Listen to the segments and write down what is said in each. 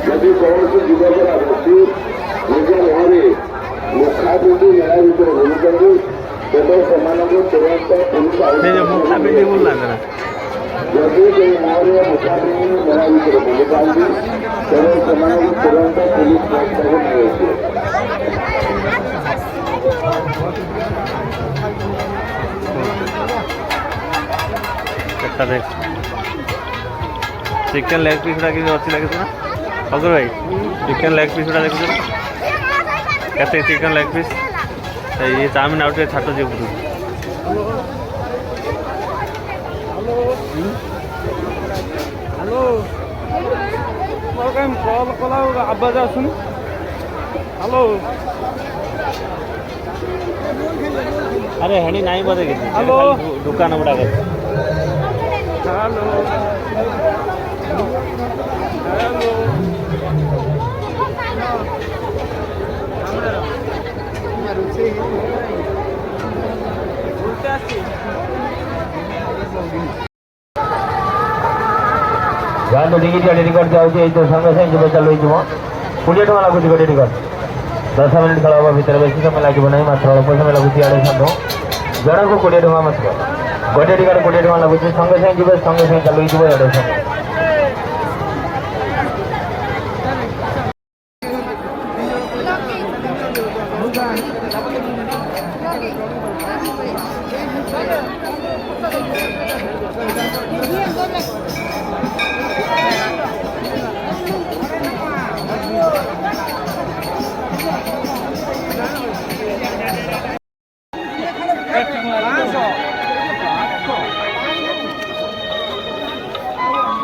ଯଦି କୌଣସି ଯୁବକର ବ୍ୟକ୍ତି ନିଜ ମୁହଁରେ ମୁଖାବୃତ୍ତି ମେଳା ଭିତରେ ବୁଲୁଛନ୍ତି ତେବେ ସେମାନଙ୍କୁ ତୁରନ୍ତ ପୁଲିସ ଯଦି ସେହି ମୁହଁରେ ମୁଖାବୃତ୍ତି ମେଳା ଭିତରେ ବୁଲୁଥାନ୍ତି ତେବେ ସେମାନଙ୍କୁ ତୁରନ୍ତ ପୁଲିସ ପହଞ୍ଚାକୁ ନିଆଯାଇଥିବ। चिकेन लेग पीस गुड़ा किसी अच्छी लगे ना अगर भाई चिकेन लेग पीस गुड़ा देखुଛ कैसे चिकेन लेग पीस ये चाउमिन आउट छाट जी हेलो मोर कहीं कॉल कला आवाज आसुन हेलो अरे हेनी नहीं बोले हेलो दुकान गुड़ा हेलो ଯାଆନ୍ତୁ ଟିକେଟ୍ ଟିକେଟ୍ ଯାଉଛି ଏଇ ତ ସାଙ୍ଗେ ସାଙ୍ଗେ ଯିବ ଚାଲୁ ହେଇଯିବ 20 ଟଙ୍କା ଲାଗୁଛି ଗୋଟେ ଟିକେଟ୍ 10 ମିନିଟ୍ ଖେଳ ହେବା ଭିତରେ ବେଶୀ ସମୟ ଲାଗିବ ନାହିଁ ମାତ୍ର ଅଳ୍ପ ସମୟ ଲାଗୁଛି ଇଆଡ଼େ ସାଙ୍ଗ ଜଣକୁ 20 ଟଙ୍କା ମାତ୍ର ଗୋଟେ ଟିକେଟ୍ 20 ଟଙ୍କା ଲାଗୁଛି ସଙ୍ଗେ ସାଙ୍ଗେ ଯିବେ ସଙ୍ଗେ ସାଙ୍ଗେ ଚାଲୁ ହେଇଯିବ ଇଆଡ଼େ ସାଙ୍ଗ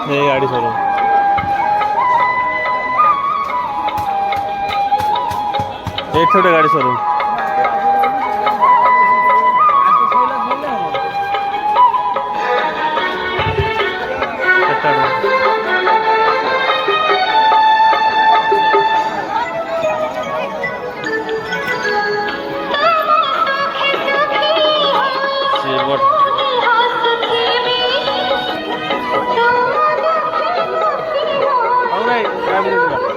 ये गाड़ी शोरूम एक छोटे गाड़ी शोरूम All right,